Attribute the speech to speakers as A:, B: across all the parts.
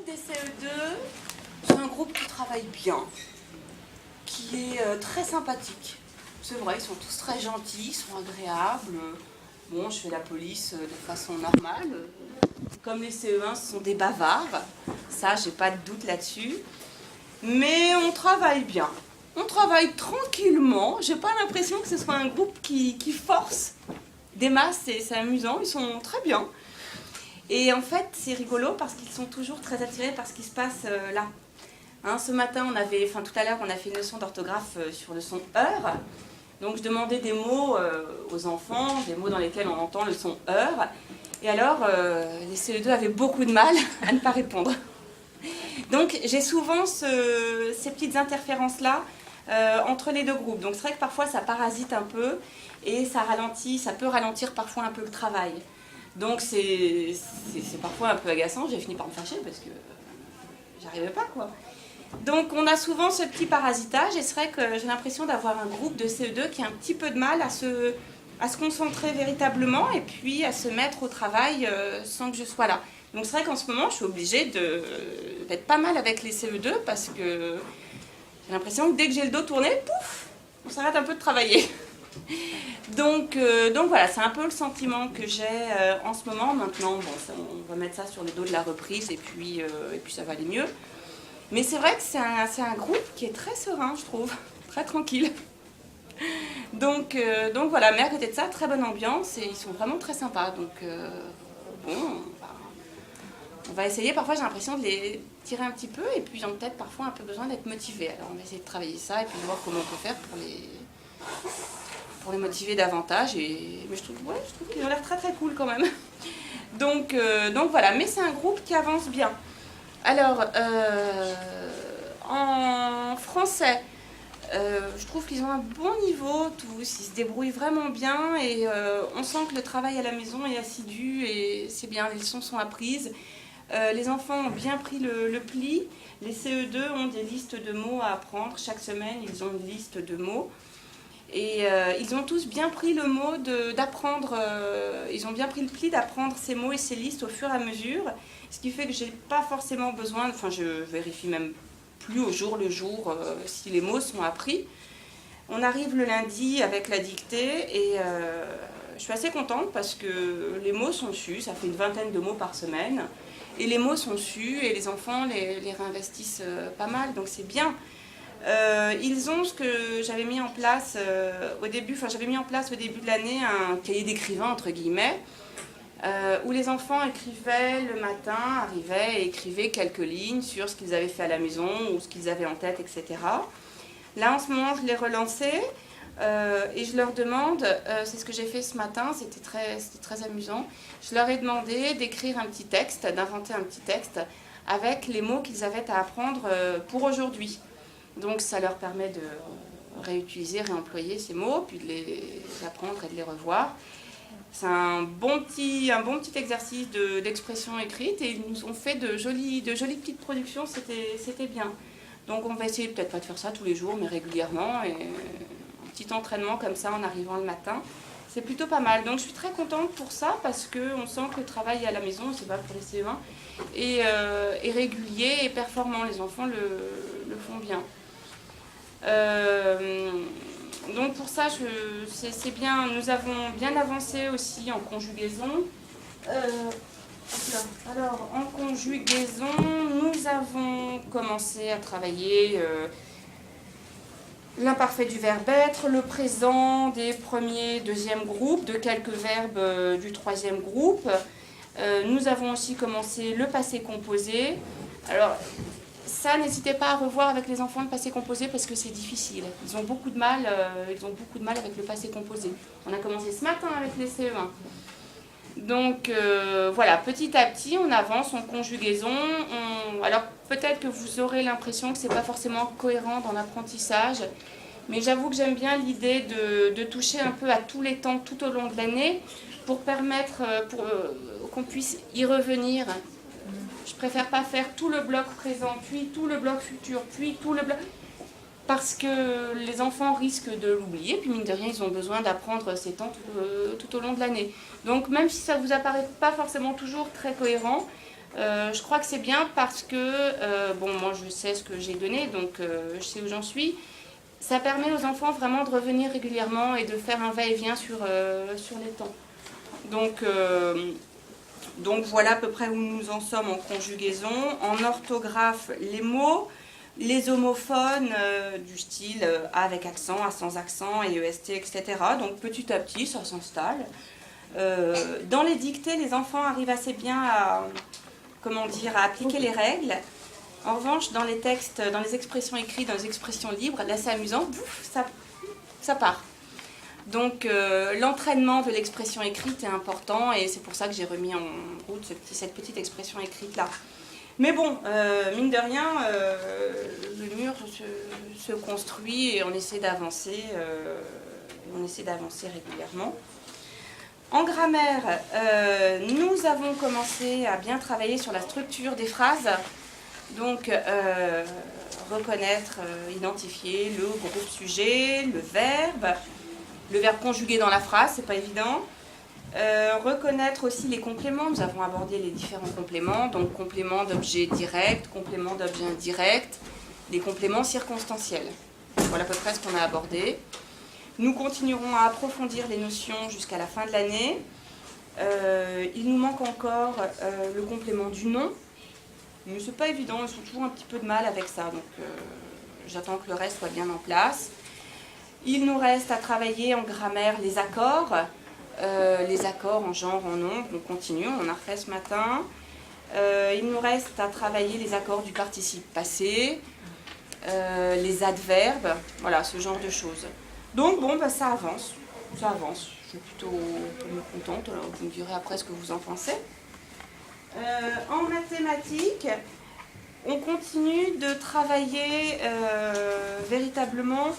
A: des CE2, c'est un groupe qui travaille bien, qui est très sympathique. C'est vrai, ils sont tous très gentils, ils sont agréables. Bon, je fais la police de façon normale. Comme les CE1, ce sont des bavards. Ça, j'ai pas de doute là-dessus. Mais on travaille bien. On travaille tranquillement. J'ai pas l'impression que ce soit un groupe qui force des masses. C'est amusant, ils sont très bien. Et en fait, c'est rigolo parce qu'ils sont toujours très attirés par ce qui se passe là. Hein, ce matin, tout à l'heure, on a fait une leçon d'orthographe sur le son heure. Donc je demandais des mots aux enfants, des mots dans lesquels on entend le son heure. Et alors, les CE2 avaient beaucoup de mal à ne pas répondre. Donc j'ai souvent ces petites interférences-là entre les deux groupes. Donc c'est vrai que parfois ça parasite un peu et ça peut ralentir parfois un peu le travail. Donc c'est parfois un peu agaçant. J'ai fini par me fâcher parce que j'arrivais pas, quoi. Donc on a souvent ce petit parasitage et c'est vrai que j'ai l'impression d'avoir un groupe de CE2 qui a un petit peu de mal à se concentrer véritablement et puis à se mettre au travail sans que je sois là. Donc c'est vrai qu'en ce moment je suis obligée d'être pas mal avec les CE2 parce que j'ai l'impression que dès que j'ai le dos tourné, pouf, on s'arrête un peu de travailler. Donc voilà, c'est un peu le sentiment que j'ai en ce moment. Maintenant, bon, on va mettre ça sur le dos de la reprise et puis ça va aller mieux. Mais c'est vrai que c'est un groupe qui est très serein, je trouve, très tranquille. Donc voilà, mais à côté de ça, très bonne ambiance et ils sont vraiment très sympas. Donc on va essayer. Parfois, j'ai l'impression de les tirer un petit peu et puis ils ont peut-être parfois un peu besoin d'être motivés. Alors on va essayer de travailler ça et puis de voir comment on peut faire pour les motiver davantage. Mais je trouve qu'ils ont l'air très très cool quand même. Donc voilà, mais c'est un groupe qui avance bien. Alors, en français, je trouve qu'ils ont un bon niveau tous, ils se débrouillent vraiment bien et on sent que le travail à la maison est assidu et c'est bien, les leçons sont apprises. Les enfants ont bien pris le pli, les CE2 ont des listes de mots à apprendre, chaque semaine ils ont une liste de mots. Et ils ont tous bien pris le mot d'apprendre, ils ont bien pris le pli d'apprendre ces mots et ces listes au fur et à mesure, ce qui fait que j'ai pas forcément besoin, je vérifie même plus au jour le jour si les mots sont appris. On arrive le lundi avec la dictée et je suis assez contente parce que les mots sont sus, ça fait une vingtaine de mots par semaine, et les mots sont sus et les enfants les réinvestissent pas mal, donc c'est bien. Ils ont ce que j'avais mis en place au début de l'année, un cahier d'écrivain entre guillemets, où les enfants écrivaient le matin, arrivaient et écrivaient quelques lignes sur ce qu'ils avaient fait à la maison ou ce qu'ils avaient en tête, etc. Là en ce moment je les relancais et je leur demande, c'est ce que j'ai fait ce matin, c'était très amusant, je leur ai demandé d'écrire un petit texte, d'inventer un petit texte avec les mots qu'ils avaient à apprendre pour aujourd'hui. Donc ça leur permet de réutiliser, réemployer ces mots, puis de les apprendre et de les revoir. C'est un bon petit exercice d'expression écrite et ils nous ont fait de jolies petites productions, c'était bien. Donc on va essayer peut-être pas de faire ça tous les jours, mais régulièrement, et un petit entraînement comme ça en arrivant le matin. C'est plutôt pas mal. Donc je suis très contente pour ça parce qu'on sent que le travail à la maison, c'est pas pour les CE1, est régulier et performant. Les enfants le font bien. Donc pour ça, c'est bien. Nous avons bien avancé aussi en conjugaison. Alors en conjugaison, nous avons commencé à travailler l'imparfait du verbe être, le présent des premiers, deuxième groupe, de quelques verbes du troisième groupe. Nous avons aussi commencé le passé composé. Alors ça, n'hésitez pas à revoir avec les enfants le passé composé parce que c'est difficile. Ils ont beaucoup de mal avec le passé composé. On a commencé ce matin avec les CE1. Donc voilà, petit à petit, on avance en conjugaison. Alors peut-être que vous aurez l'impression que ce n'est pas forcément cohérent dans l'apprentissage, mais j'avoue que j'aime bien l'idée de toucher un peu à tous les temps tout au long de l'année pour permettre qu'on puisse y revenir. Je préfère pas faire tout le bloc présent, puis tout le bloc futur, puis tout le bloc... Parce que les enfants risquent de l'oublier, puis mine de rien, ils ont besoin d'apprendre ces temps tout au long de l'année. Donc même si ça vous apparaît pas forcément toujours très cohérent, Je crois que c'est bien parce que, bon, moi je sais ce que j'ai donné, donc je sais où j'en suis. Ça permet aux enfants vraiment de revenir régulièrement et de faire un va-et-vient sur les temps. Donc voilà à peu près où nous en sommes en conjugaison. En orthographe, les mots, les homophones du style A avec accent, A sans accent, et EST, etc. Donc petit à petit, ça s'installe. Dans les dictées, les enfants arrivent assez bien à appliquer les règles. En revanche, dans les textes, dans les expressions écrites, dans les expressions libres, là c'est amusant, ça part. Donc l'entraînement de l'expression écrite est important et c'est pour ça que j'ai remis en route cette petite expression écrite-là. Mais bon, mine de rien, le mur se construit et on essaie d'avancer régulièrement. En grammaire, nous avons commencé à bien travailler sur la structure des phrases. Donc, reconnaître, identifier le groupe sujet, le verbe conjugué dans la phrase, c'est pas évident. Reconnaître aussi les compléments, nous avons abordé les différents compléments, donc complément d'objet direct, complément d'objet indirect, les compléments circonstanciels. Voilà à peu près ce qu'on a abordé. Nous continuerons à approfondir les notions jusqu'à la fin de l'année. Il nous manque encore le complément du nom. Mais c'est pas évident, ils ont toujours un petit peu de mal avec ça, donc j'attends que le reste soit bien en place. Il nous reste à travailler en grammaire les accords en genre, en nombre, on continue, on a refait ce matin. Il nous reste à travailler les accords du participe passé, les adverbes, voilà, ce genre de choses. Donc bon, bah, ça avance, je suis plutôt contente, alors vous me direz après ce que vous en pensez. En mathématiques, on continue de travailler véritablement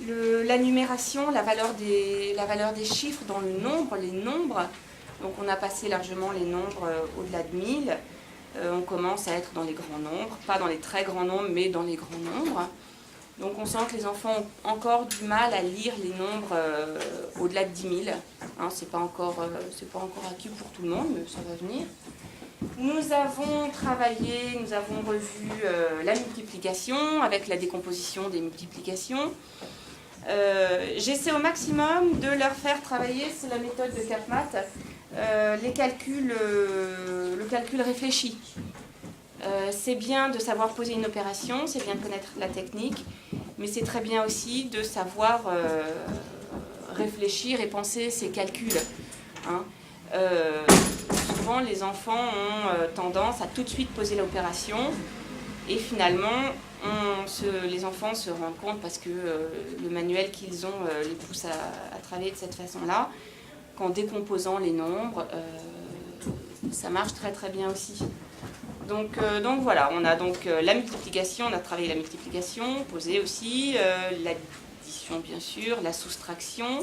A: la numération, la valeur des chiffres dans le nombre, les nombres. Donc on a passé largement les nombres au-delà de 1000. On commence à être dans les grands nombres, pas dans les très grands nombres, mais dans les grands nombres. Donc on sent que les enfants ont encore du mal à lire les nombres au-delà de 10 000. Hein, c'est pas encore acquis pour tout le monde, mais ça va venir. Nous avons revu la multiplication avec la décomposition des multiplications. J'essaie au maximum de leur faire travailler, c'est la méthode de CapMath, le calcul réfléchi. C'est bien de savoir poser une opération, c'est bien de connaître la technique, mais c'est très bien aussi de savoir réfléchir et penser ses calculs. Hein. Souvent, les enfants ont tendance à tout de suite poser l'opération et finalement, les enfants se rendent compte parce que le manuel qu'ils ont les pousse à travailler de cette façon-là, qu'en décomposant les nombres, ça marche très très bien aussi. Donc voilà, on a donc la multiplication, on a travaillé la multiplication, posée aussi, l'addition bien sûr, la soustraction.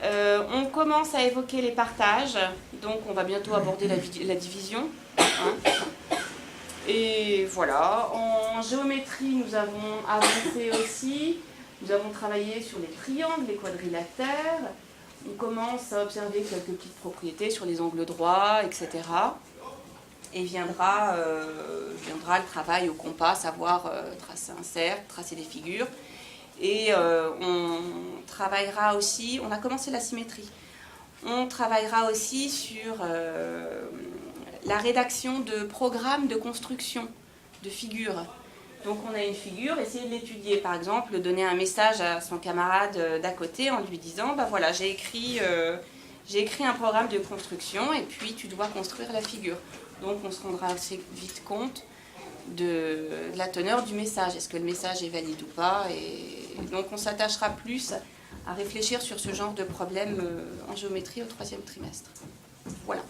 A: On commence à évoquer les partages, donc on va bientôt aborder la division. Hein. Et voilà, en géométrie nous avons avancé aussi, nous avons travaillé sur les triangles, les quadrilatères, on commence à observer quelques petites propriétés sur les angles droits, etc. Et viendra le travail au compas, savoir tracer un cercle, tracer des figures. Et on travaillera aussi, on a commencé la symétrie, on travaillera aussi sur la rédaction de programmes de construction de figures. Donc on a une figure, essayer de l'étudier, par exemple, donner un message à son camarade d'à côté en lui disant, bah voilà, j'ai écrit un programme de construction et puis tu dois construire la figure. Donc on se rendra assez vite compte de la teneur du message. Est-ce que le message est valide ou pas? Et donc on s'attachera plus à réfléchir sur ce genre de problème en géométrie au 3e trimestre. Voilà.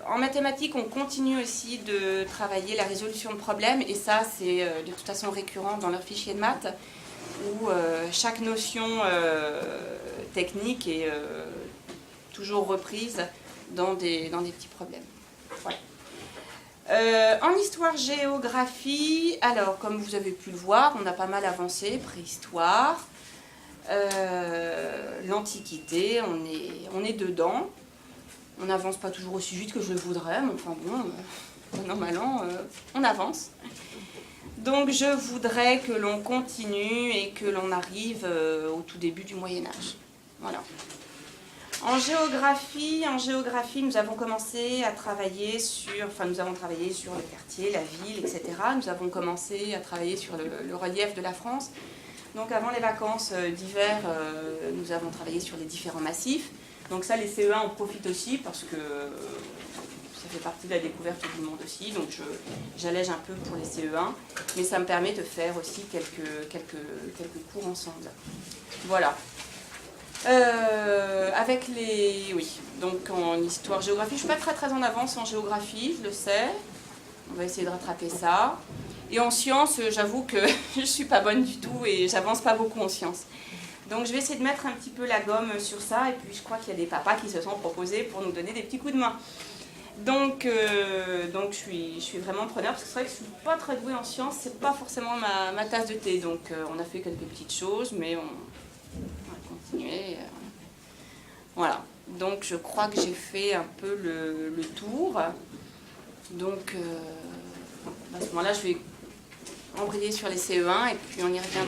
A: En mathématiques, on continue aussi de travailler la résolution de problèmes, et ça c'est de toute façon récurrent dans leur fichier de maths, où chaque notion technique est toujours reprise dans des petits problèmes. Voilà. En histoire-géographie, alors comme vous avez pu le voir, on a pas mal avancé, préhistoire, l'Antiquité, on est dedans. On n'avance pas toujours aussi vite que je le voudrais, mais enfin bon, bon an, mal an, on avance. Donc je voudrais que l'on continue et que l'on arrive au tout début du Moyen-Âge. Voilà. En géographie, nous avons commencé à travailler sur, nous avons travaillé sur le quartier, la ville, etc. Nous avons commencé à travailler sur le relief de la France. Donc avant les vacances d'hiver, nous avons travaillé sur les différents massifs. Donc ça, les CE1 en profitent aussi parce que ça fait partie de la découverte du monde aussi. Donc j'allège un peu pour les CE1, mais ça me permet de faire aussi quelques cours ensemble. Voilà. Avec les... Oui, donc en histoire-géographie, je ne suis pas très en avance en géographie, je le sais. On va essayer de rattraper ça. Et en sciences, j'avoue que je ne suis pas bonne du tout et j'avance pas beaucoup en sciences. Donc je vais essayer de mettre un petit peu la gomme sur ça. Et puis je crois qu'il y a des papas qui se sont proposés pour nous donner des petits coups de main. Donc je suis vraiment preneur parce que c'est vrai que je ne suis pas très douée en sciences. C'est pas forcément ma tasse de thé. Donc on a fait quelques petites choses, mais on va continuer. Voilà. Donc je crois que j'ai fait un peu le tour. Donc à ce moment-là, je vais embrayer sur les CE1 et puis on y revient.